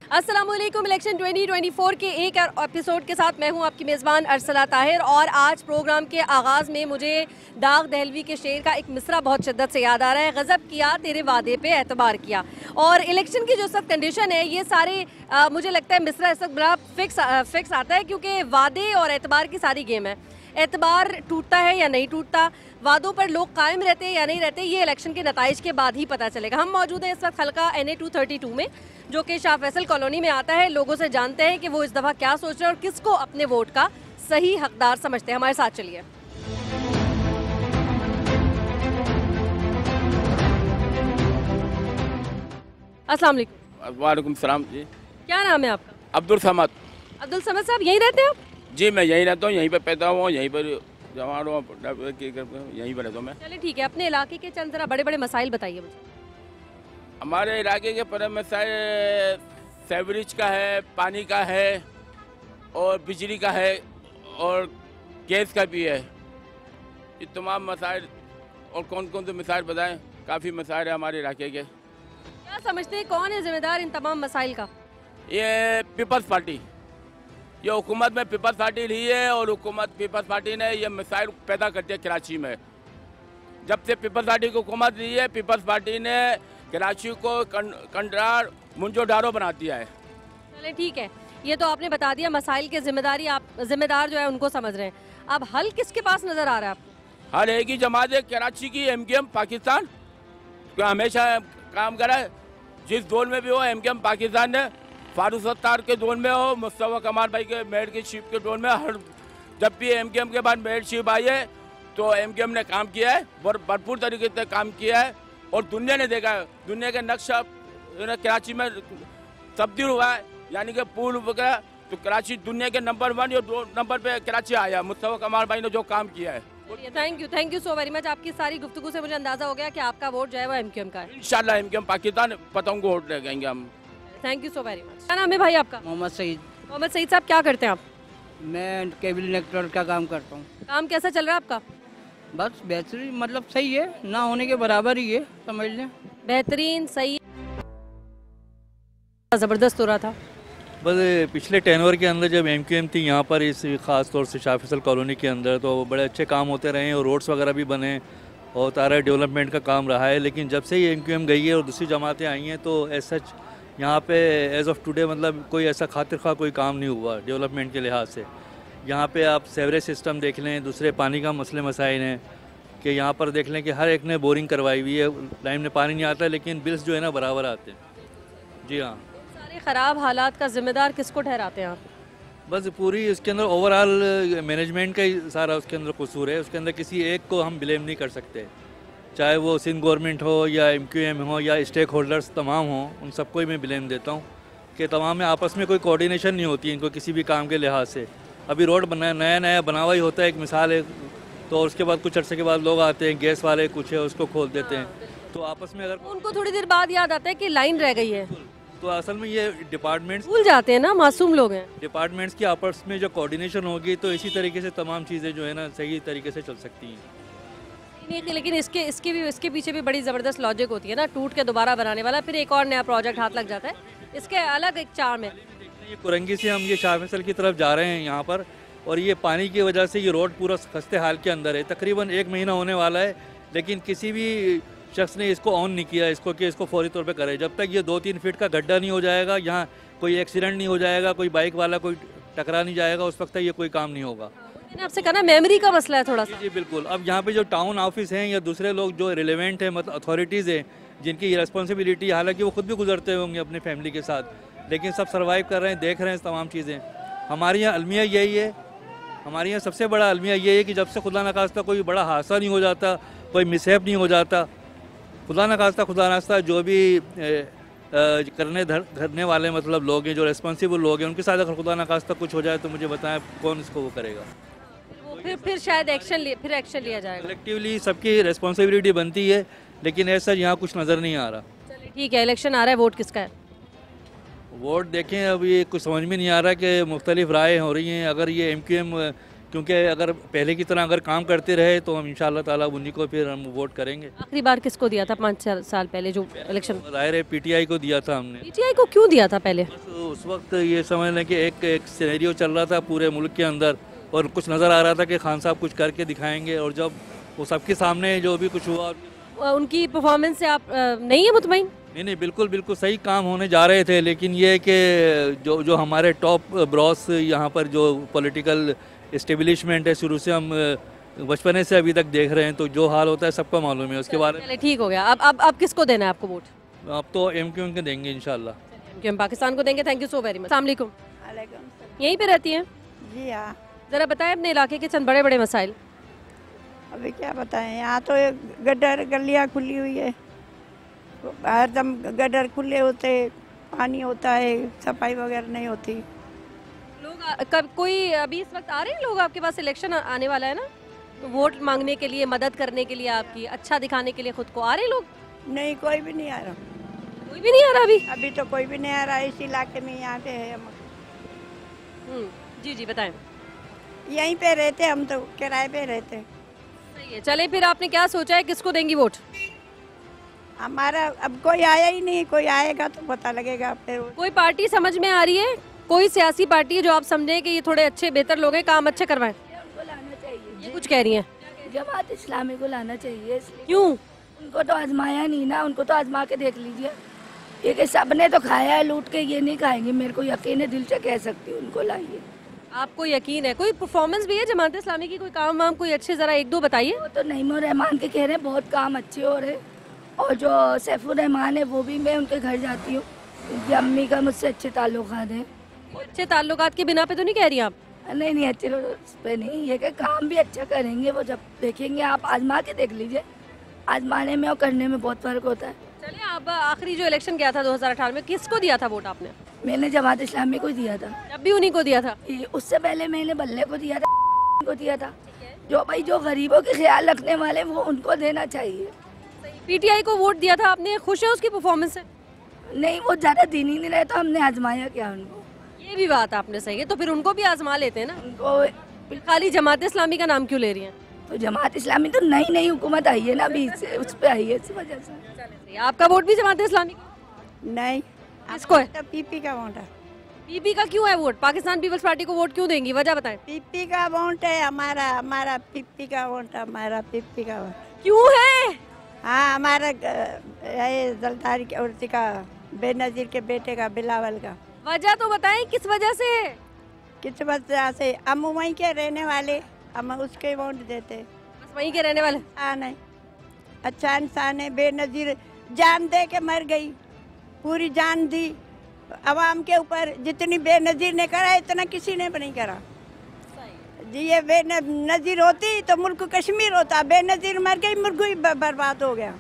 अस्सलामुअलैकुम। इलेक्शन 2024 के एक एपिसोड के साथ मैं हूं आपकी मेज़बान अरसला ताहिर और आज प्रोग्राम के आगाज़ में मुझे दाग दहलवी के शेर का एक मिसरा बहुत शिद्दत से याद आ रहा है। गज़ब किया तेरे वादे पे एतबार किया। और इलेक्शन की जो सब कंडीशन है ये सारे मुझे लगता है मिसरा इस वक्त बड़ा फिक्स आता है क्योंकि वादे और एतबार की सारी गेम है। एतबार टूटता है या नहीं टूटता, वादों पर लोग कायम रहते हैं या नहीं रहते, ये इलेक्शन के नताइज के बाद ही पता चलेगा। हम मौजूद हैं इस वक्त हल्का NA 232 में जो कि शाह फैसल कॉलोनी में आता है। लोगों से जानते हैं कि वो इस दफ़ा क्या सोच रहे हैं और किसको अपने वोट का सही हकदार समझते हैं। हमारे साथ चलिए। अस्सलाम वालेकुम। वालेकुम सलाम जी। क्या नाम है आपका? अब्दुल समद। अब्दुल समद साहब यहीं रहते हैं आप? जी मैं यहीं रहता हूँ, यहीं पर पैदा हुआ हूँ, यहीं पर जवान हुआ, यहीं पर रहता हूँ मैं। चलिए ठीक है, अपने इलाके के चंद जरा बड़े बड़े मसाइल बताइए मुझे। हमारे इलाके के पर मसाइल सेवरेज का है, पानी का है और बिजली का है और गैस का भी है। ये तमाम मसाइल और कौन कौन से मसाइल बताएं, काफ़ी मसाइल है हमारे इलाके के। क्या समझते हैं कौन है जिम्मेदार इन तमाम मसाइल का? ये पीपल्स पार्टी, ये हुकूमत में पीपल्स पार्टी ली है और हुकूमत पीपल्स पार्टी ने ये मिसाइल पैदा करती है कराची में। जब से पीपल्स पार्टी की हुकूमत ली है, पीपल्स पार्टी ने कराची को कंडार मुंजो डारो बना दिया है। चले ठीक है, ये तो आपने बता दिया मसाइल के जिम्मेदारी, आप जिम्मेदार जो है उनको समझ रहे हैं। अब हल किसके पास नजर आ रहा है आपको? हर एक ही जमात है कराची की, MKM पाकिस्तान को हमेशा काम करा है। जिस दौर में भी हो MKM पाकिस्तान ने, फारूक सत्तार के जोन में हो, मुस्तफा कमाल भाई के मेयरशिप के जोन में, हर जब भी MKM के बाद मेयरशिप आई है तो MKM ने काम किया है, भरपूर तरीके से काम किया है और दुनिया ने देखा है। दुनिया के नक्शा कराची में तब्दील हुआ है, यानी कि पुल वगैरह, तो कराची दुनिया के नंबर 1 या 2 नंबर पे कराची आया मुस्तफा कमाल भाई ने जो काम किया है। Thank you so very much. आपकी सारी गुफ्तगू से मुझे अंदाजा हो गया कि आपका वोट जो है वो MKM का है। इंशाल्लाह MKM पाकिस्तान पतंग को वोट लगाएंगे हम। Thank you so very much. क्या नाम है भाई आपका? मोहम्मद सईद। मोहम्मद सईद साहब क्या करते हैं आप? मैं केबल नेटवर्क का काम करता हूँ। काम कैसा चल रहा है आपका? बस बेहतरीन, मतलब सही है, ना होने के बराबर ही है, समझ लें। बेहतरीन, सही, ज़बरदस्त हो रहा था। बस पिछले टेनवर के अंदर जब MKM थी यहाँ पर, इस ख़ास तौर से शाह फैसल कॉलोनी के अंदर, तो बड़े अच्छे काम होते रहे हैं और रोड्स वगैरह भी बने और सारा डेवलपमेंट का काम रहा है। लेकिन जब से ये MKM गई है और दूसरी जमातें आई हैं तो एज सच यहाँ पे एज़ ऑफ टुडे मतलब कोई ऐसा खातिर खा कोई काम नहीं हुआ डेवलपमेंट के लिहाज से। यहाँ पे आप सेवरेज सिस्टम देख लें, दूसरे पानी का मसले मसाइल हैं कि यहाँ पर देख लें कि हर एक ने बोरिंग करवाई हुई है, टाइम में पानी नहीं आता लेकिन बिल्स जो है ना बराबर आते हैं। जी हाँ। सारे ख़राब हालात का जिम्मेदार किसको ठहराते हैं आप? बस पूरी उसके अंदर ओवरऑल मैनेजमेंट का ही सारा उसके अंदर कसूर है। उसके अंदर किसी एक को हम ब्लेम नहीं कर सकते, चाहे वो सिंध गवर्नमेंट हो या MKM हो या स्टेक होल्डर्स तमाम हों, उन सबको ही मैं ब्लेम देता हूँ कि तमाम में आपस में कोई कोऑर्डिनेशन नहीं होती इनको किसी भी काम के लिहाज से। अभी रोड बना नया बनावा ही होता है, एक मिसाल है, तो उसके बाद कुछ अर्से के बाद लोग आते हैं, गैस वाले कुछ है उसको खोल देते हैं, तो आपस में अगर उनको थोड़ी देर बाद याद आता है कि लाइन रह गई है, तो असल में ये डिपार्टमेंट्स भूल जाते हैं ना, मासूम लोग हैं। डिपार्टमेंट्स की आपस में जो कोऑर्डिनेशन होगी तो इसी तरीके से तमाम चीज़ें जो है ना सही तरीके से चल सकती हैं। नहीं, लेकिन इसके पीछे भी बड़ी ज़बरदस्त लॉजिक होती है ना, टूट के दोबारा बनाने वाला, फिर एक और नया प्रोजेक्ट हाथ लग जाता है, इसके अलग एक चार्म है। ये कुरंगी से हम ये शाह फैसल की तरफ जा रहे हैं यहाँ पर, और ये पानी की वजह से ये रोड पूरा खस्ते हाल के अंदर है। तकरीबन 1 महीना होने वाला है लेकिन किसी भी शख्स ने इसको ऑन नहीं किया इसको कि इसको फौरी तौर पे करे। जब तक ये 2-3 फीट का गड्ढा नहीं हो जाएगा, यहाँ कोई एक्सीडेंट नहीं हो जाएगा, कोई बाइक वाला कोई टकरा नहीं जाएगा, उस वक्त तक ये कोई काम नहीं होगा। मैंने आपसे कहा ना मेमोरी का मसला है थोड़ा सा। जी बिल्कुल। अब यहाँ पे जो टाउन ऑफिस हैं या दूसरे लोग जो रिलेवेंट हैं, मतलब अथॉरिटीज़ हैं जिनकी रिस्पॉन्सिबिलिटी, हालांकि वो खुद भी गुजरते होंगे अपनी फैमिली के साथ, लेकिन सब सर्वाइव कर रहे हैं, देख रहे हैं तमाम चीज़ें। हमारे यहाँ अलमिया यही है, हमारे यहाँ सबसे बड़ा अलमिया ये है कि जब से खुदा न खास्ता कोई बड़ा हादसा नहीं हो जाता, कोई मिसहैप नहीं हो जाता, खुदा न खास्ता जो भी करने वाले मतलब लोग हैं, जो रिस्पॉन्सिबल लोग हैं, उनके साथ अगर खुदा न खास्ता कुछ हो जाए तो मुझे बताएं कौन इसको वो करेगा। फिर शायद एक्शन लिया जाएगा। कलेक्टिवली सबकी रिस्पॉन्सिबिलिटी बनती है, लेकिन ऐसा यहाँ कुछ नज़र नहीं आ रहा। चलिए ठीक है, इलेक्शन आ रहा है, वोट किसका है? वोट देखें, अब ये कुछ समझ में नहीं आ रहा कि मुख्तलिफ राय हो रही हैं। अगर ये MKM क्योंकि अगर पहले की तरह अगर काम करते रहे तो हम इंशाल्लाह ताला उन्हीं को फिर हम वोट करेंगे। आखिरी बार किसको दिया था 5 साल पहले जो इलेक्शन? जाहिर है PTI को दिया था हमने। PTI को क्यों दिया था पहले? तो उस वक्त ये समझ लें कि एक सिनेरियो चल रहा था पूरे मुल्क के अंदर और कुछ नज़र आ रहा था कि खान साहब कुछ करके दिखाएंगे, और जब वो सबके सामने जो भी कुछ हुआ, उनकी परफॉर्मेंस से आप नहीं है मुतमईन? नहीं, बिल्कुल बिल्कुल सही काम होने जा रहे थे, लेकिन ये कि जो हमारे टॉप ब्रॉस यहाँ पर जो पॉलिटिकल इस्टेब्लिशमेंट है, शुरू से हम बचपने से अभी तक देख रहे हैं, तो जो हाल होता है सबको मालूम है उसके बारे में। चलिए ठीक हो गया। अब किसको देना है आपको वोट? अब तो MQM के देंगे इंशाल्लाह। MQM पाकिस्तान को देंगे। Thank you so very much. अस्सलाम वालेकुम। यहीं पे रहती हैं? जी हाँ। ज़रा बताएं अपने इलाके के चंद बड़े बड़े मसाइल। अभी क्या बताएं, यहाँ तो गटर गलियाँ खुली हुई है, हरदम गटर खुले होते, पानी होता है, सफाई वगैरह नहीं होती। लोग कब कोई अभी इस वक्त आ रहे हैं लोग आपके पास? इलेक्शन आने वाला है ना, तो वोट मांगने के लिए, मदद करने के लिए, आपकी अच्छा दिखाने के लिए खुद को आ रहे हैं लोग? नहीं, कोई भी नहीं आ रहा। कोई भी नहीं आ रहा अभी? अभी तो कोई भी नहीं आ रहा। इस इलाके में यहाँ के है हम। जी जी बताएं। यहीं पे रहते, हम तो किराए पे रहते। सही है। चले फिर आपने क्या सोचा है, किसको देंगी वोट? हमारा अब कोई आया ही नहीं, कोई आएगा तो पता लगेगा फिर। कोई पार्टी समझ में आ रही है? कोई सियासी पार्टी है जो आप समझें कि ये थोड़े अच्छे बेहतर लोग हैं, काम अच्छे करवाएं? उनको लाना चाहिए। ये कुछ कह रही हैं। जमात इस्लामी को लाना चाहिए। इसलिए क्यों? उनको तो आजमाया नहीं ना, उनको तो आजमा के देख लीजिए। ये कि सबने तो खाया है लूट के, ये नहीं खाएंगे, मेरे को यकीन है, दिल से कह सकती हूँ, उनको लाइए। आपको यकीन है? कोई परफॉर्मेंस भी है जमात इस्लामी की, कोई काम वाम कोई अच्छे जरा एक दो बताइए। वो तो नईमुर रहमान के कह रहे हैं बहुत काम अच्छे हो रहे, और जो सैफुर रहमान है वो भी मैं उनके घर जाती हूँ, उनकी अम्मी का मुझसे अच्छे ताल्लुकात हैं। अच्छे ताल्लुकात के बिना पे तो नहीं कह रही आप? नहीं, अच्छे उस पर नहीं, ये कि काम भी अच्छा करेंगे, वो जब देखेंगे। आप आजमा के देख लीजिए, आजमाने में और करने में बहुत फर्क होता है। चलिए, अब आखिरी जो इलेक्शन गया था 2018 में, किसको दिया था वोट आपने? मैंने जमात इस्लामी को दिया था। जब भी उन्हीं को दिया था? उससे पहले मैंने बल्ले को दिया था, को दिया था। जो भाई जो गरीबों के ख्याल रखने वाले, वो उनको देना चाहिए। PTI को वोट दिया था आपने, खुश है उसकी परफॉर्मेंस से? नहीं, वो ज्यादा दिन ही नहीं रहे, तो हमने आजमाया क्या उनको? ये भी बात आपने सही है, तो फिर उनको भी आजमा लेते हैं ना। उनको खाली जमात इस्लामी का नाम क्यों ले रही हैं? तो जमात इस्लामी तो नई हुकूमत आई है ना अभी, उस पे आई है, इस वजह से। आपका वोट भी जमात इस्लामी को? नहीं। किसको है? तो PP का वोट है। PP का क्यों है वोट? पाकिस्तान पीपल्स पार्टी को वोट क्यों देंगी, वजह बताएं। PP का वोट है हमारा PP का वोट, हमारा PP का वोट। क्यों है? हाँ, हमारा जलदारी के औरती का, बेनजीर के बेटे का, बिलावल का। वजह तो बताएं, किस वजह से? किस वजह से? हम वहीं के रहने वाले, हम उसके वोट देते। बस वहीं के रहने वाले? हाँ, नहीं, अच्छा इंसान है, बेनजीर, जान दे के मर गई, पूरी जान दी अवाम के ऊपर। जितनी बेनजीर ने करा, इतना किसी ने भी नहीं करा जी। ये बेनजीर होती तो मुल्क कश्मीर होता, बेनजीर मर गई, मुल्क ही बर्बाद हो गया,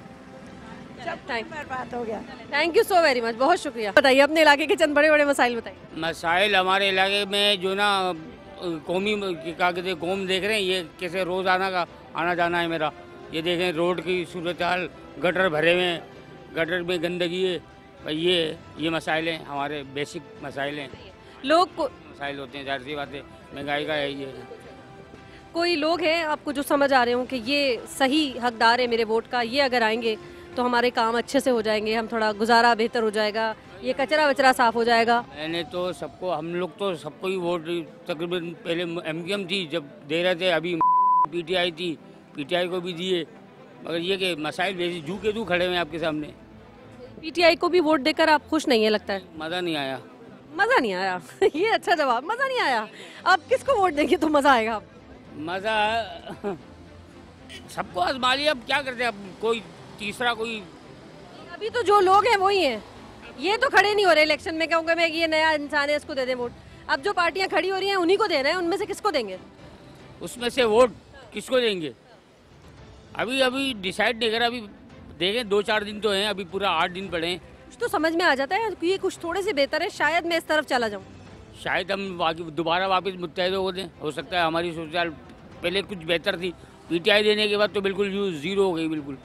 सब बर्बाद हो गया। Thank you so very much, बहुत शुक्रिया। बताइए अपने इलाके के चंद बड़े बड़े मसाइल बताइए। मसाइल हमारे इलाके में जो ना कौमी क्या कहते हैं, कौम देख रहे हैं, ये कैसे रोज़ाना का आना जाना है मेरा। ये देखें रोड की सूरत हाल, गटर भरे हुए हैं, गटर में गंदगी है भाई। ये मसाइल हैं, हमारे बेसिक मसाइल हैं। लोग मसाइल होते हैं, जाहिर सी बात है, महंगाई का है ये। कोई लोग हैं आपको जो समझ आ रहे हो कि ये सही हकदार है मेरे वोट का, ये अगर आएंगे तो हमारे काम अच्छे से हो जाएंगे, हम थोड़ा गुजारा बेहतर हो जाएगा, ये कचरा वचरा साफ हो जाएगा? मैंने तो सबको, हम लोग तो सबको ही वोट तकरीबन पहले MQM थी जब दे रहे थे, अभी PTI थी, PTI को भी दिए, मगर ये कि मसाइल बेसी जू के जू खड़े हुए हैं आपके सामने। PTI को भी वोट देकर आप खुश नहीं है लगता है? मज़ा नहीं आया। मज़ा नहीं आया? ये अच्छा जवाब, मज़ा नहीं आया। आप किसको वोट देंगे तो मज़ा आएगा? मज़ा सबको आजमा लिया, अब क्या करते हैं, अब कोई तीसरा कोई। अभी तो जो लोग हैं वही हैं, ये तो खड़े नहीं हो रहे इलेक्शन में, क्योंकि मैं ये नया इंसान है इसको दे दें वोट। अब जो पार्टियां खड़ी हो रही हैं उन्हीं को देना है, उनमें से किसको देंगे? उसमें से वोट किसको देंगे अभी डिसाइड नहीं करा, अभी देखें 2-4 दिन तो हैं, अभी पूरा 8 दिन पड़े हैं। कुछ तो समझ में आ जाता है कि ये कुछ थोड़े से बेहतर है, शायद मैं इस तरफ चला जाऊँ, शायद हम दोबारा वापस मुत्तहिद हो दें। हो सकता है हमारी सोच पहले कुछ बेहतर थी, PTI देने के बाद तो बिल्कुल जीरो हो गई बिल्कुल।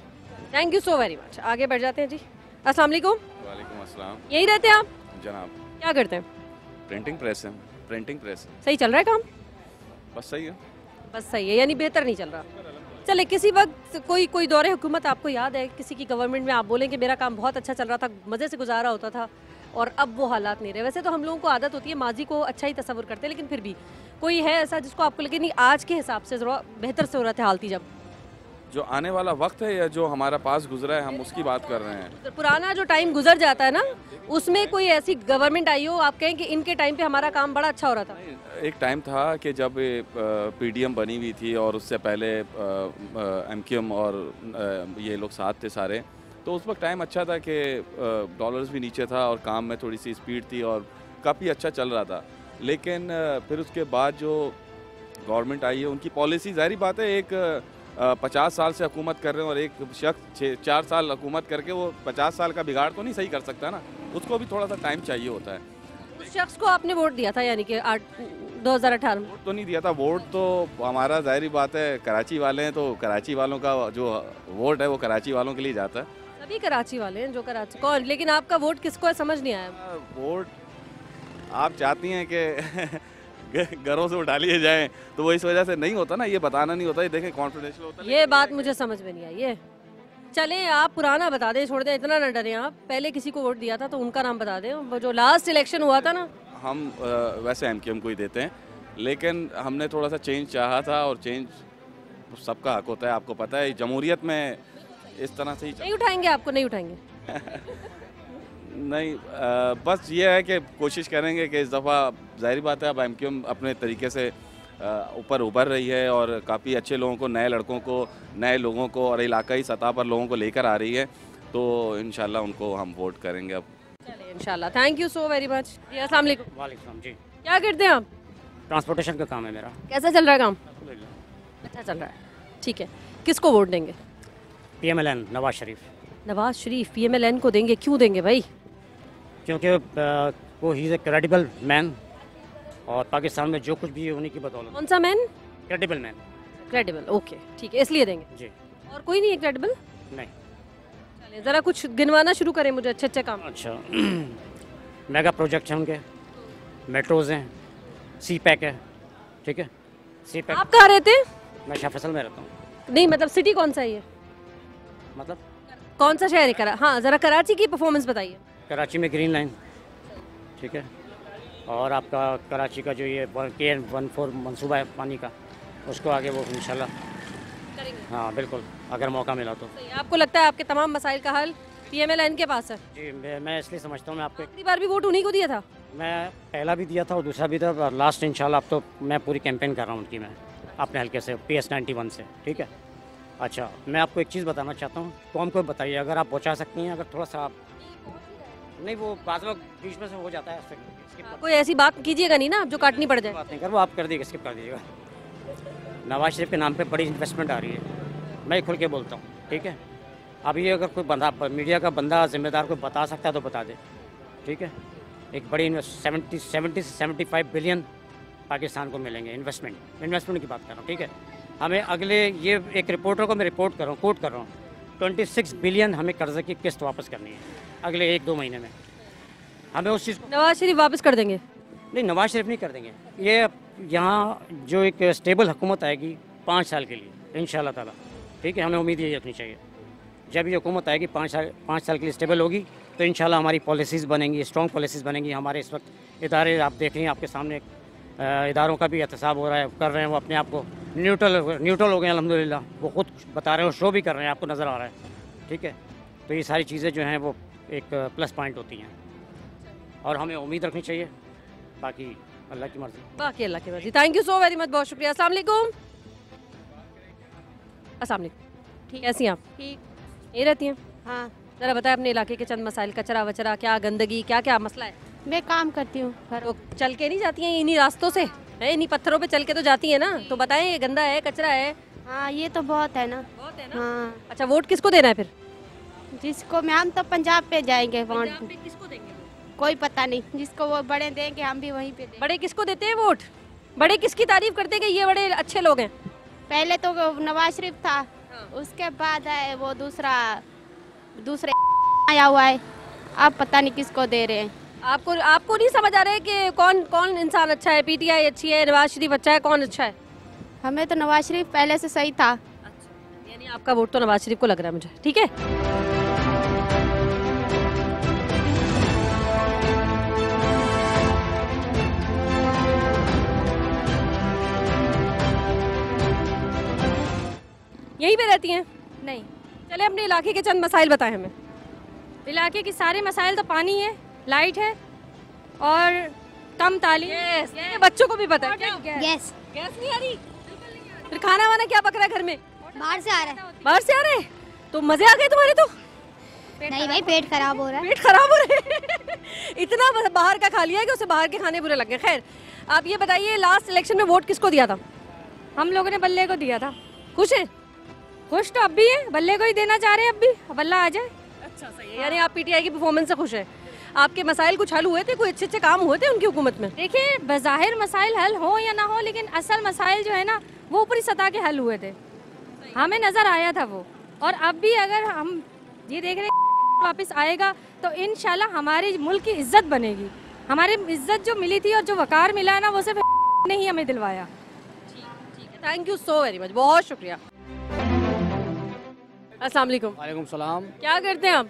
Thank you so very much. आगे बढ़ जाते हैं जी। अस्सलाम वालेकुम। वालेकुम अस्सलाम। यही रहते हैं आप? जनाब। क्या करते हैं? प्रिंटिंग प्रेस है, प्रिंटिंग प्रेस। सही चल रहा है काम? बस सही है। बस सही है, यानी बेहतर नहीं चल रहा। चले, किसी वक्त कोई दौरे हुकूमत आपको याद है, किसी की गवर्नमेंट में आप बोलें कि मेरा काम बहुत अच्छा चल रहा था, मज़े से गुजारा होता था और अब वो हालात नहीं रहे? वैसे तो हम लोगों को आदत होती है माजी को अच्छा ही तस्वुर करते हैं, लेकिन फिर भी कोई है ऐसा जिसको आपको लगे नहीं आज के हिसाब से ज़रा बेहतर सूरत हाल थी? जब जो आने वाला वक्त है या जो हमारा पास गुजरा है, हम उसकी बात कर रहे हैं। पुराना जो टाइम गुजर जाता है ना, उसमें कोई ऐसी गवर्नमेंट आई हो आप कहें कि इनके टाइम पे हमारा काम बड़ा अच्छा हो रहा था? एक टाइम था कि जब पीडीएम बनी हुई थी और उससे पहले एमक्यूएम और ये लोग साथ थे सारे, तो उस वक्त टाइम अच्छा था कि डॉलर्स भी नीचे था और काम में थोड़ी सी स्पीड थी और काफ़ी अच्छा चल रहा था। लेकिन फिर उसके बाद जो गवर्नमेंट आई है उनकी पॉलिसी, ज़ाहिर बात है, एक 50 साल से हुकूमत कर रहे हैं और एक शख्स 4 साल हुकूमत करके वो 50 साल का बिगाड़ तो नहीं सही कर सकता ना, उसको भी थोड़ा सा टाइम चाहिए होता है। उस शख्स को आपने वोट दिया था, यानी कि 2018 में? वोट तो नहीं दिया था, वोट तो हमारा ज़ाहिर बात है कराची वाले हैं, तो कराची वालों का जो वोट है वो कराची वालों के लिए जाता है। सभी कराची वाले हैं जो कराची, कौन, लेकिन आपका वोट किसको है समझ नहीं आया? वोट आप चाहती हैं कि घरों से उठा लिए जाएं, तो वो इस वजह से नहीं होता ना, ये बताना नहीं होता, ये देखें कॉन्फिडेंशियल होता है। ये बात मुझे समझ में नहीं आई है। चलें, आप पुराना बता दें, छोड़ दें, इतना ना डरें आप। पहले किसी को वोट दिया था तो उनका नाम बता दें, वो जो लास्ट इलेक्शन हुआ था ना। हम वैसे एमक्यूएम को ही देते हैं, लेकिन हमने थोड़ा सा चेंज चाहा था और चेंज सबका हक होता है, आपको पता है जमहूरियत में इस तरह से ही नहीं उठाएंगे, आपको नहीं उठाएंगे? नहीं, बस ये है कि कोशिश करेंगे कि इस दफ़ा ज़ाहिर बात है अब एमक्यूएम अपने तरीके से ऊपर उभर रही है और काफ़ी अच्छे लोगों को, नए लड़कों को, नए लोगों को और इलाकाई सतह पर लोगों को लेकर आ रही है, तो इंशाल्लाह उनको हम वोट करेंगे अब। चलिए इंशाल्लाह, thank you so very much. जी अस्सलाम वालेकुम। वालेकुम जी। क्या करते हैं आप? ट्रांसपोर्टेशन का काम है मेरा। कैसा चल रहा है काम? अच्छा चल रहा है, ठीक है। किसको वोट देंगे? PMLN नवाज शरीफ। नवाज शरीफ PMLN को देंगे, क्यों देंगे भाई? क्योंकि वो he is a credible man और पाकिस्तान में जो कुछ भी है उन्हीं की बदौलत। कौन सा man? Credible man. Credible, okay ठीक है, इसलिए देंगे जी। और कोई नहीं है क्रेडिबल? नहीं। चलिए ज़रा कुछ गिनवाना शुरू करें मुझे अच्छे अच्छे काम। अच्छा मेगा प्रोजेक्ट हैं उनके, मेट्रोज़ हैं, सी पैक है, ठीक है, सी पैक। आप कहाँ रहते हैं? मैं शाह फैसल में रहता हूँ। नहीं मतलब सिटी कौन सा है ये? मतलब कौन सा शहर है? हाँ ज़रा कराची की परफॉर्मेंस बताइए। कराची में ग्रीन लाइन, ठीक है, और आपका कराची का जो ये KN14 मंसूबा है पानी का, उसको आगे वो इंशाल्लाह करेंगे। हाँ बिल्कुल, अगर मौका मिला तो। सही है। आपको लगता है आपके तमाम मसाइल का हल PMLN के पास है? जी, मैं इसलिए समझता हूँ, मैं आपको आखिरी बार भी वोट उन्हीं को दिया था? मैं पहला भी दिया था और दूसरा भी था और लास्ट इंशाल्लाह। अब तो मैं पूरी कैंपेन कर रहा हूँ उनकी, मैं अपने हल्के से PS91 से, ठीक है। अच्छा मैं आपको एक चीज़ बताना चाहता हूँ, कौम को बताइए अगर आप पहुँचा सकती हैं, अगर थोड़ा सा आप नहीं, वो बाद में बीच में से हो जाता है, कोई ऐसी बात कीजिएगा नहीं ना जो काटनी पड़ जाए। बात नहीं कर, वो आप कर दीजिएगा, स्किप कर दीजिएगा। नवाज शरीफ के नाम पे बड़ी इन्वेस्टमेंट आ रही है, मैं खुल के बोलता हूँ, ठीक है। अभी अगर कोई बंदा, मीडिया का बंदा जिम्मेदार कोई बता सकता है तो बता दे, ठीक है। एक बड़ी 70 से 75 बिलियन पाकिस्तान को मिलेंगे इन्वेस्टमेंट की बात कर रहा हूँ, ठीक है। हमें अगले, ये एक रिपोर्टर को मैं रिपोर्ट कर रहा हूँ, कोट कर रहा हूँ, 26 बिलियन हमें कर्जे की किस्त वापस करनी है अगले 1-2 महीने में। हमें उस चीज़ को नवाज शरीफ वापस कर देंगे? नहीं, नवाज शरीफ नहीं कर देंगे। ये यहाँ जो एक स्टेबल हुकूमत आएगी 5 साल के लिए इंशाल्लाह ताला, ठीक है। हमें उम्मीद यही रखनी चाहिए, जब ये हुकूमत आएगी 5 साल के लिए स्टेबल होगी तो इंशाल्लाह हमारी पॉलिसीज़ बनेंगी, स्ट्रॉन्ग पॉलिसीज़ बनेंगी। हमारे इस वक्त इदारे आप देख रहे हैं, आपके सामने इदारों का भी एहतसाब हो रहा है, कर रहे हैं, वो अपने आप को न्यूट्रल हो गए अल्हम्दुलिल्लाह। वो खुद बता रहे हैं, शो भी कर रहे हैं, आपको नज़र आ रहा है, ठीक है। तो ये सारी चीज़ें जो हैं वो एक प्लस पॉइंट होती हैं और हमें उम्मीद रखनी चाहिए, बाकी अल्लाह की मर्ज़ी। बाकी अल्लाह की मर्ज़ी। Thank you so very much, बहुत शुक्रिया। अस्सलाम वालेकुम। अस्सलाम वालेकुम। ठीक, कैसी हैं आप? ठीक। यही रहती हैं? हाँ। ज़रा बताएं अपने इलाके के चंद मसाइल, कचरा वचरा, क्या गंदगी, क्या क्या मसला है? मैं काम करती हूँ। तो चल के नहीं जाती हैं इन्हीं रास्तों से? है, इन्हीं पत्थरों पे चल के तो जाती हैं ना, तो बताएं ये गंदा है, कचरा है। हाँ ये तो बहुत है ना। बहुत है ना। हाँ। अच्छा वोट किसको देना है फिर? जिसको मैं, हम तो पंजाब पे जाएंगे वोट। पंजाब पे किसको देंगे? कोई पता नहीं, जिसको वो बड़े देंगे हम भी वहीं पे देंगे। बड़े किसको देते हैं वोट? बड़े किसकी तारीफ करते हैं कि ये बड़े अच्छे लोग हैं? पहले तो नवाज शरीफ था, उसके बाद है वो दूसरे आया हुआ है, अब पता नहीं किसको दे रहे हैं। आपको नहीं समझ आ रहा है कि कौन इंसान अच्छा है? PTI अच्छी है, नवाज शरीफ अच्छा है, कौन अच्छा है? हमें तो नवाज शरीफ पहले से सही था। यानी आपका वोट तो नवाज शरीफ को लग रहा है मुझे, ठीक है। यहीं पे रहती हैं? नहीं, चले अपने इलाके के चंद मसाइल बताएं हमें। इलाके के सारे मसाइल तो पानी है, लाइट है और कम तालीम। ये बच्चों को भी पता है क्या? गैस गैस नहीं आ रही, फिर खाना वाना क्या पक रहा है घर में? बाहर से आ रहा है। बाहर से आ रहे हैं? तो मजे आ गए तुम्हारे तो। नहीं भाई, पेट खराब हो रहा है। पेट खराब हो रहे हैं इतना बाहर का खा लिया है कि उसे बाहर के खाने बुरे लग गए। खैर, आप ये बताइए, लास्ट इलेक्शन में वोट किसको दिया था? हम लोगों ने बल्ले को दिया था। खुश हैं? खुश तो अब भी है, बल्ले को ही देना चाह रहे हैं अब भी, बल्ला आ जाए। अच्छा, सही है। यानी आप पीटीआई की परफॉर्मेंस से खुश हैं। आपके मसाइल कुछ हल हुए थे? कोई अच्छे अच्छे काम हुए थे उनकी हुकूमत में? देखिए, बज़ाहिर मसाइल हल हो या ना हो, लेकिन असल मसाइल जो है ना वो ऊपरी सतह के हल हुए थे, हमें नज़र आया था वो। और अब भी अगर हम ये देख रहे हैं वापस आएगा तो इंशाल्लाह हमारी मुल्क की इज्जत बनेगी। हमारी इज्जत जो मिली थी और जो वकार मिला है ना, वो सिर्फ नहीं हमें दिलवाया। ठीक है, thank you so very much, बहुत शुक्रिया। अस्सलाम वालेकुम। वालेकुम सलाम। क्या करते हैं आप?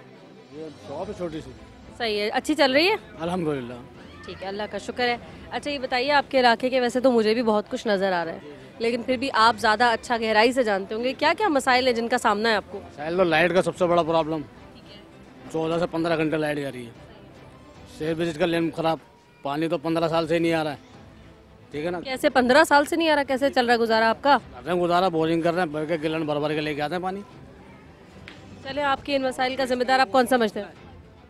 ये शॉप है छोटी सी। सही है, अच्छी चल रही है? अल्हम्दुलिल्लाह। ठीक है, अल्लाह का शुक्र है। अच्छा, ये बताइए, आपके इलाके के वैसे तो मुझे भी बहुत कुछ नज़र आ रहा है, लेकिन फिर भी आप ज़्यादा अच्छा गहराई से जानते होंगे, क्या क्या मसाइल हैं जिनका सामना है आपको? तो लाइट का सबसे बड़ा प्रॉब्लम, 14 से 15 घंटे लाइट जा रही है। शेयर विजिट का लेन खराब, पानी तो 15 साल से नहीं आ रहा है, ठीक है ना। कैसे 15 साल से नहीं आ रहा? कैसे चल रहा है गुजारा आपका? कर रहे हैं गुजारा, बोरिंग कर रहे हैं, भर के गिलन भर भर के लेके आते हैं पानी। चले, आपके इन मसाइल का जिम्मेदार आप कौन समझते हैं?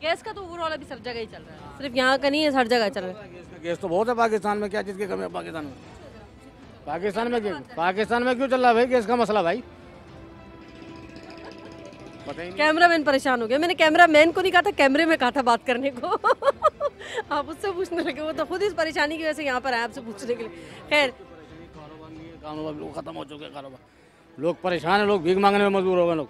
गैस का तो ओवरऑल अभी सब जगह ही चल रहा है, सिर्फ यहाँ का नहीं है, हर जगह चल रहा है। गैस तो बहुत है पाकिस्तान में, क्या चीज़ की कमी है पाकिस्तान में? पाकिस्तान में क्यों चल रहा है भाई गैस का मसला? भाई पता ही नहीं। कैमरामैन परेशान हो गया। मैंने कैमरामैन को नहीं कहा था, कैमरे में कहा था बात करने को आप उससे पूछने लगे, वो तो खुद इस परेशानी की वजह से यहाँ पर आए आपसे पूछने के लिए। खैर, कारोबार लोग खत्म हो चुके हैं, कारोबार लोग परेशान है, लोग भीख मांगने में मजबूर हो गए लोग।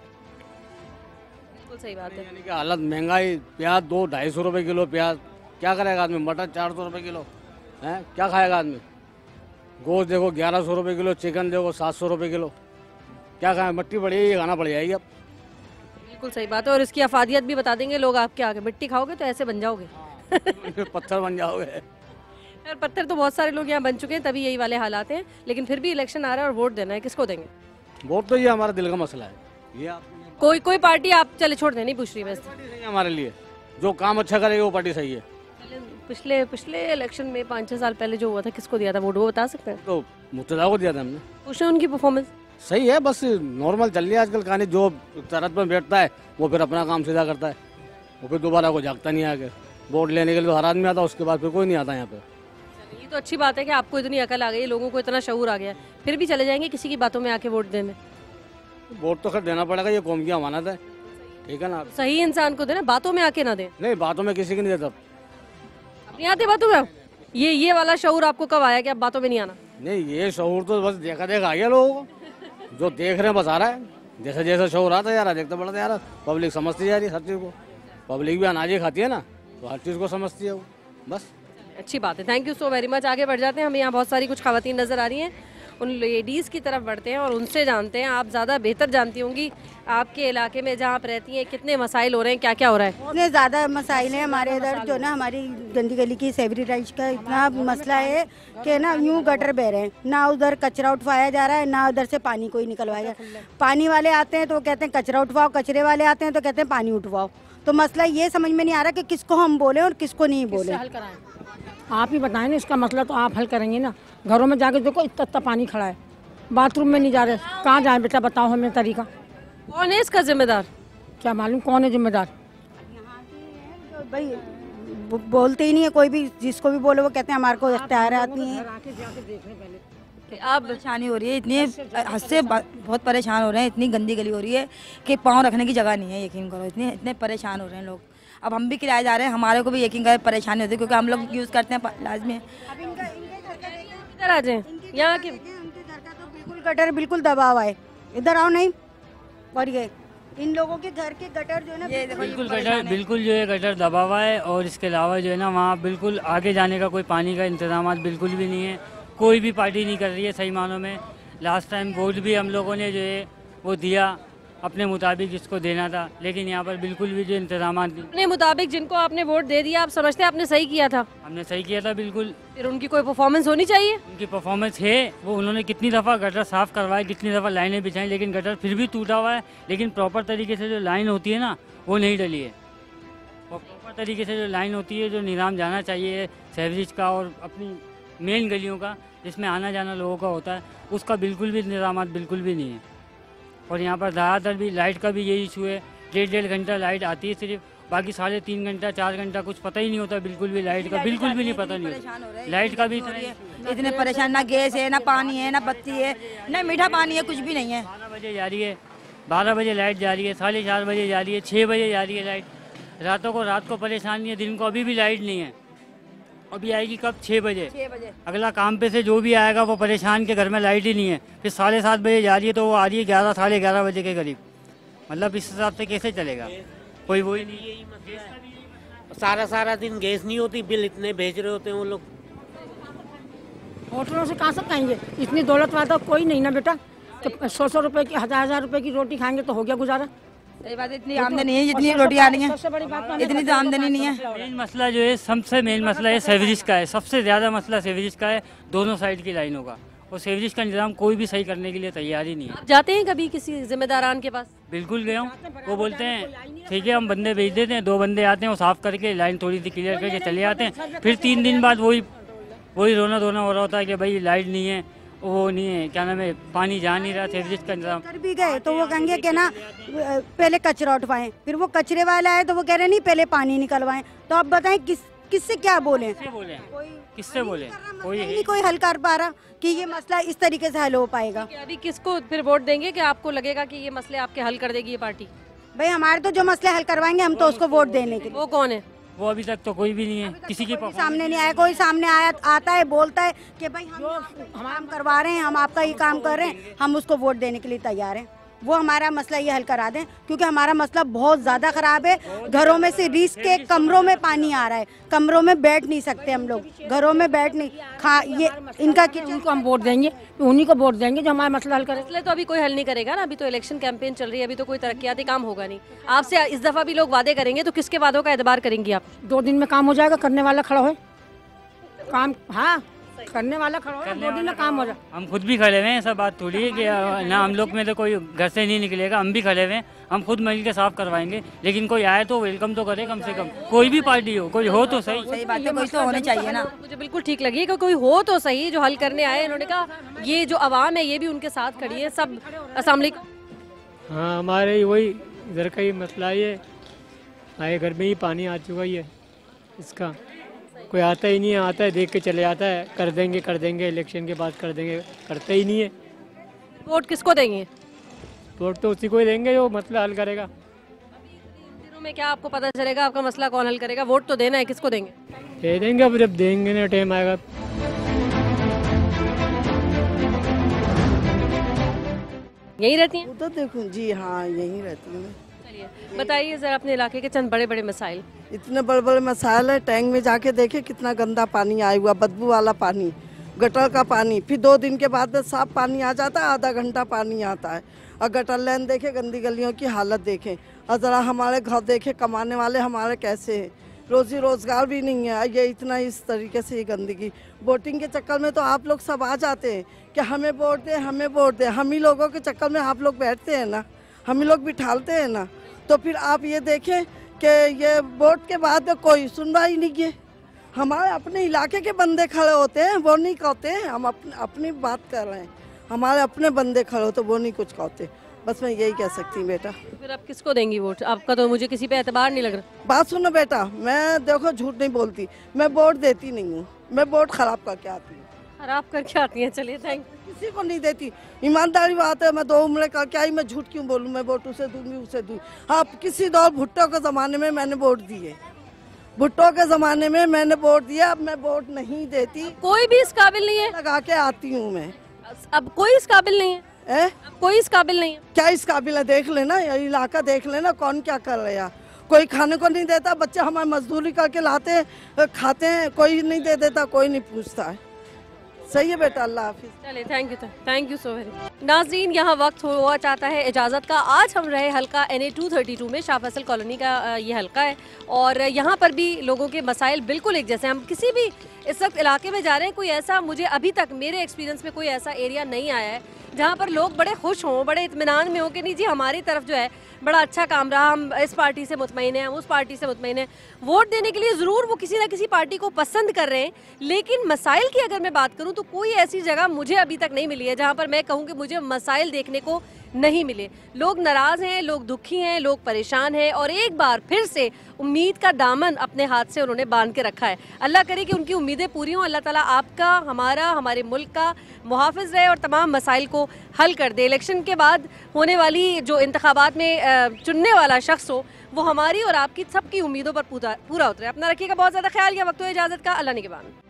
बिल्कुल सही बात है। यानी कि हालत, महंगाई, प्याज 200-250 रुपये किलो प्याज, क्या करेगा आदमी? मटर 400 रुपये किलो है, क्या खाएगा आदमी? गोश्त देखो 1100 रुपये किलो, चिकन देखो 700 रुपये किलो, क्या खाए? मट्टी पड़ी है, ये खाना पड़ जाएगी अब। बिल्कुल सही बात है, और इसकी अफादियत भी बता देंगे लोग आपके आगे। मिट्टी खाओगे तो ऐसे बन जाओगे पत्थर बन जाओगे। यार, पत्थर तो बहुत सारे लोग यहाँ बन चुके हैं, तभी यही वाले हालात हैं। लेकिन फिर भी इलेक्शन आ रहा है और वोट देना है, किसको देंगे? वोट तो ये हमारा दिल का मसला है। ये कोई पार्टी आप चले छोड़ दे, नहीं पूछ रही बस। हमारे लिए जो काम अच्छा करेगी वो पार्टी सही है। पिछले इलेक्शन में 5-6 साल पहले जो हुआ था, किसको दिया था वोट, वो बता सकते हैं? तो मुर्तजा को दिया था हमने। पूछ रहे उनकी परफॉर्मेंस सही है, बस नॉर्मल चल रही है आजकल कहानी। जो तरत में बैठता है वो फिर अपना काम सीधा करता है, वो फिर दोबारा को जागता नहीं आगे। वोट लेने के लिए तो हर आदमी आता है, उसके बाद फिर कोई नहीं आता यहाँ पे। ये तो अच्छी बात है कि आपको इतनी अकल आ गई है, लोगों को इतना शऊर आ गया है, फिर भी चले जाएंगे किसी की बातों में आके वोट देने? वोट तो खैर देना पड़ेगा, ये कौम की अमानत है, ठीक है ना। सही इंसान को देना, बातों में आके ना दे। नहीं, बातों में किसी की नहीं देता। अपनी आते बातों में ये वाला शऊर आपको कब आया कि आप बातों में नहीं आना? नहीं, ये शऊर तो बस देखा आ गया लोगों को, जो देख रहे हैं बस आ रहा है। जैसे जैसे शऊर आता है यार, देखते बढ़ता यार, पब्लिक समझती जा रही है हर चीज़ को। पब्लिक भी अनाज ही खाती है ना, तो हर चीज़ को समझती है वो, बस। अच्छी बात है, thank you so very much. आगे बढ़ जाते हैं, हमें यहाँ बहुत सारी कुछ खवातीन नज़र आ रही हैं, उन लेडीज़ की तरफ बढ़ते हैं और उनसे जानते हैं। आप ज़्यादा बेहतर जानती होंगी, आपके इलाके में जहाँ आप रहती हैं कितने मसाइल हो रहे हैं, क्या क्या हो रहा है? इतने ज़्यादा मसाइल हैं हमारे इधर, जो ना हमारी गंदी गली की सेवरी राइज का इतना मसला है कि ना यूँ गटर बह रहे हैं, ना उधर कचरा उठवाया जा रहा है, ना उधर से पानी कोई निकलवाया जा रहा है। पानी वाले आते हैं तो वो कहते हैं कचरा उठवाओ, कचरे वाले आते हैं तो कहते हैं पानी उठवाओ। तो मसला ये समझ में नहीं आ रहा कि किसको हम बोले और किसको नहीं बोले। आप ही बताएं ना इसका मसला, तो आप हल करेंगे ना। घरों में जाके देखो, इतना पानी खड़ा है, बाथरूम में नहीं जा रहे, कहाँ जाए बेटा, बताओ हमें तरीका। कौन है इसका जिम्मेदार? क्या मालूम कौन है जिम्मेदार? भाई बोलते ही नहीं है कोई भी, जिसको भी बोले वो कहते हैं हमारे को इख्तियार आती है। आप परेशानी हो रही है, इतनी हद से बहुत परेशान हो रहे हैं, इतनी गंदी गली हो रही है कि पाँव रखने की जगह नहीं है, यकीन करो। इतने परेशान हो रहे हैं लोग। अब हम भी किराए जा रहे हैं, हमारे को भी यकीन करें परेशानी होती है, क्योंकि हम लोग यूज़ करते हैं, लाजमी है। इधर आ जाए, यहाँ के बिल्कुल गटर बिल्कुल दबाव है, इधर आओ। नहीं और ये इन लोगों के घर के गटर जो है ना, बिल्कुल गटर, बिल्कुल जो है गटर दबा हुआ है। और इसके अलावा जो है ना, वहाँ बिल्कुल आगे जाने का कोई पानी का इंतजाम बिल्कुल भी नहीं है। कोई भी पार्टी नहीं कर रही है सही मानों में, लास्ट टाइम वोट भी हम लोगों ने जो है वो दिया अपने मुताबिक जिसको देना था, लेकिन यहाँ पर बिल्कुल भी जो इंतजाम अपने मुताबिक जिनको आपने वोट दे दिया, आप समझते हैं आपने सही किया था? हमने सही किया था बिल्कुल। फिर उनकी कोई परफॉर्मेंस होनी चाहिए? उनकी परफॉर्मेंस है, वो उन्होंने कितनी दफ़ा गटर साफ़ करवाए, कितनी दफ़ा लाइनें बिछाई, लेकिन गटर फिर भी टूटा हुआ है। लेकिन प्रॉपर तरीके से जो लाइन होती है ना वो नहीं डली है। और प्रॉपर तरीके से जो लाइन होती है, जो निज़ाम जाना चाहिए सीवरेज का और अपनी मेन गलियों का जिसमें आना जाना लोगों का होता है, उसका बिल्कुल भी इंतजाम बिल्कुल भी नहीं है। और यहाँ पर ज़्यादातर भी लाइट का भी यही इशू है, 1.5 घंटा लाइट आती है सिर्फ, बाकी 3.5 घंटा 4 घंटा कुछ पता ही नहीं होता, बिल्कुल भी लाइट का बिल्कुल भी नहीं पता नहीं होता। लाइट का भी इतने परेशान, ना गैस है, ना पानी है, ना बत्ती है, ना मीठा पानी है, कुछ भी नहीं है। 12 बजे जा रही है, 12 बजे लाइट जा रही है, 4:30 बजे जा रही है, 6 बजे जा रही है लाइट। रात को परेशान नहीं है, दिन को अभी भी लाइट नहीं है। अभी आएगी कब? 6 बजे। अगला काम पे से जो भी आएगा वो परेशान के घर में लाइट ही नहीं है। फिर 7:30 बजे जा रही है तो वो आ रही है 11 साढ़े 11 बजे के करीब। मतलब इस हिसाब से कैसे चलेगा? कोई वही नहीं है। सारा दिन गैस नहीं होती, बिल इतने भेज रहे होते हैं वो लोग। होटलों से कहाँ से खाएंगे? इतनी दौलत वाला कोई नहीं ना बेटा, तो 100 रुपए की 1000 रुपए की रोटी खाएंगे तो हो गया गुजारा। सही बात है, इतनी आमदनी है जितनी रोटी आ रही है, इतनी तो आमदनी नहीं है। मेन मसला जो है, सबसे मेन मसला है सीवरेज का है। सबसे ज़्यादा मसला सीवरेज का है, दोनों साइड की लाइनों का। और सीवरेज का निज़ाम कोई भी सही करने के लिए तैयार ही नहीं है। जाते हैं कभी किसी जिम्मेदारान के पास? बिल्कुल गया हूँ। वो बोलते हैं ठीक है हम बंदे भेज देते हैं, 2 बंदे आते हैं, वो साफ़ करके लाइन थोड़ी सी क्लियर करके चले जाते हैं। फिर 3 दिन बाद वही रोना धोना हो रहा होता है कि भाई लाइट नहीं है, वो नहीं है, क्या नाम है, पानी जा नहीं रहा, सीवरेज का इंतजाम कर भी गए तो वो कहेंगे कि ना पहले कचरा उठवाएं, फिर वो कचरे वाला है तो वो कह रहे नहीं पहले पानी निकलवाएं। तो आप बताएं किससे क्या बोलें? किससे बोले? कोई हल कर पा रहा कि ये मसला इस तरीके से हल हो पाएगा? अभी किसको फिर वोट देंगे कि आपको लगेगा कि ये मसले आपके हल कर देगी ये पार्टी? भाई हमारे तो जो मसले हल करवाएंगे हम तो उसको वोट देने के लिए। वो कौन है? वो अभी तक तो कोई भी नहीं है, किसी के सामने नहीं आया। कोई सामने आता है बोलता है कि भाई हम काम करवा रहे हैं, हम आपका ये काम कर रहे हैं, हम उसको वोट देने के लिए तैयार हैं। वो हमारा मसला ये हल करा दें, क्योंकि हमारा मसला बहुत ज़्यादा ख़राब है। घरों में से रीस के कमरों में पानी आ रहा है, कमरों में बैठ नहीं सकते हम लोग, घरों में बैठ नहीं ये इनका उनको हम वोट देंगे, उन्हीं को वोट देंगे जो हमारा मसला हल करे। मसले तो अभी कोई हल नहीं करेगा ना, अभी तो इलेक्शन कैंपेन चल रही है, अभी तो कोई तरक्याती काम होगा नहीं। आपसे इस दफ़ा भी लोग वादे करेंगे तो किसके वादों का एतबार करेंगी आप? 2 दिन में काम हो जाएगा, करने वाला खड़ा हो काम। हाँ, करने वाला खड़ा हो, 2 दिन में काम हो जाए। हम खुद भी खड़े हुए हैं, ऐसा बात थोड़ी है कि ना हम लोग में तो कोई घर से नहीं निकलेगा। हम भी खड़े हुए हैं, हम खुद मिल के साफ करवाएंगे। लेकिन कोई आए तो वेलकम तो करे कम से कम, कोई भी पार्टी हो, कोई हो तो सही। सही बात है, कोई तो होने चाहिए ना। मुझे बिल्कुल ठीक लगी कि कोई हो तो सही जो हल करने आए। इन्होंने कहा ये जो आवाम है ये भी उनके साथ खड़ी है सब। अस्सलाम वालेकुम। हाँ, हमारे वही इधर का ही मसला ये, हमारे घर में ही पानी आ चुका ही है। इसका कोई आता ही नहीं है, आता है देख के चले जाता है, कर देंगे इलेक्शन के बाद कर देंगे, करते ही नहीं है। वोट किसको देंगे? वोट तो उसी को ही देंगे जो मसला हल करेगा। दिनों में क्या आपको पता चलेगा आपका मसला कौन हल करेगा? वोट तो देना है, किसको देंगे? दे देंगे, अब जब देंगे ना टाइम आएगा। यहीं रहती हैं? तो देखो जी, हाँ यहीं रहती हूँ। बताइए जरा अपने इलाके के चंद बड़े बड़े मसाइल। इतने बड़े बड़े मसाइल है, टैंक में जाके देखे कितना गंदा पानी आया हुआ, बदबू वाला पानी, गटर का पानी। फिर 2 दिन के बाद साफ पानी आ जाता है, आधा घंटा पानी आता है। और गटर लाइन देखे, गंदी गलियों की हालत देखें, और ज़रा हमारे घर देखे, कमाने वाले हमारे कैसे हैं, रोजी रोज़गार भी नहीं है। ये इतना इस तरीके से ये गंदगी, वोटिंग के चक्कर में तो आप लोग सब आ जाते हैं कि हमें वोट दें, हमें वोट दें। हम ही लोगों के चक्कर में आप लोग बैठते हैं ना, हम ही लोग बिठालते हैं ना। तो फिर आप ये देखें कि ये वोट के बाद कोई सुनवाई नहीं है। हमारे अपने इलाके के बंदे खड़े होते हैं, वो नहीं कहते हैं। हम अपनी बात कर रहे हैं, हमारे अपने बंदे खड़े होते, वो नहीं कुछ कहते। बस मैं यही कह सकती हूँ बेटा। फिर आप किसको देंगी वोट? आपका तो मुझे किसी पे एतबार नहीं लग रहा। बात सुनो बेटा, मैं देखो झूठ नहीं बोलती, मैं वोट देती नहीं हूँ, मैं वोट खराब करके आती हूँ। खराब करके आती हैं? चलिए थैंक। किसी को नहीं देती, ईमानदारी बात है। मैं 2 उम्र करके आई, मैं झूठ क्यों बोलूँ? मैं वोट उसे दूंगी, उसे दूंगी। हाँ, किसी दौर भुट्टो के ज़माने में मैंने वोट दिए, भुट्टो के ज़माने में मैंने वोट दिया। अब मैं वोट नहीं देती। कोई भी इस काबिल नहीं है। लगा के आती हूँ मैं। अब कोई इस काबिल नहीं है। अब कोई इस काबिल नहीं है। क्या इस काबिल है? देख लेना, ये इलाका देख लेना, कौन क्या कर रहा है। कोई खाने को नहीं देता, बच्चे हमारे मजदूरी करके लाते खाते हैं, कोई नहीं दे देता, कोई नहीं पूछता है। सही है बेटा, अल्लाह हाफिज। चलिए, थैंक यू सो वेरी। नाज़रीन, यहाँ वक्त हुआ चाहता है इजाज़त का। आज हम रहे हल्का NA 232 में, शाह फैसल कॉलोनी का ये हल्का है और यहाँ पर भी लोगों के मसाइल बिल्कुल एक जैसे। हम किसी भी इस वक्त इलाके में जा रहे हैं, कोई ऐसा मुझे अभी तक मेरे एक्सपीरियंस में कोई ऐसा एरिया नहीं आया है जहाँ पर लोग बड़े खुश हों, बड़े इत्मीनान में हों कि नहीं जी हमारी तरफ जो है बड़ा अच्छा काम रहा, हम इस पार्टी से मुतमईन हैं, हम उस पार्टी से मुतमईन हैं। वोट देने के लिए ज़रूर वो किसी ना किसी पार्टी को पसंद कर रहे हैं, लेकिन मसाइल की अगर मैं बात करूं तो कोई ऐसी जगह मुझे अभी तक नहीं मिली है जहां पर मैं कहूं कि मुझे मसाइल देखने को नहीं मिले। लोग नाराज़ हैं, लोग दुखी हैं, लोग परेशान हैं और एक बार फिर से उम्मीद का दामन अपने हाथ से उन्होंने बांध के रखा है। अल्लाह करे कि उनकी उम्मीदें पूरी हों। अल्लाह ताला आपका, हमारा, हमारे मुल्क का मुहाफ़िज़ रहे और तमाम मसाइल को हल कर दे। इलेक्शन के बाद होने वाली जो इंतखाबात में चुनने वाला शख्स हो वो हमारी और आपकी सबकी उम्मीदों पर पूरा उतरे। अपना रखिएगा बहुत ज़्यादा ख्याल। या वक्त हो इजाज़त का। अल्लाह निगहबान।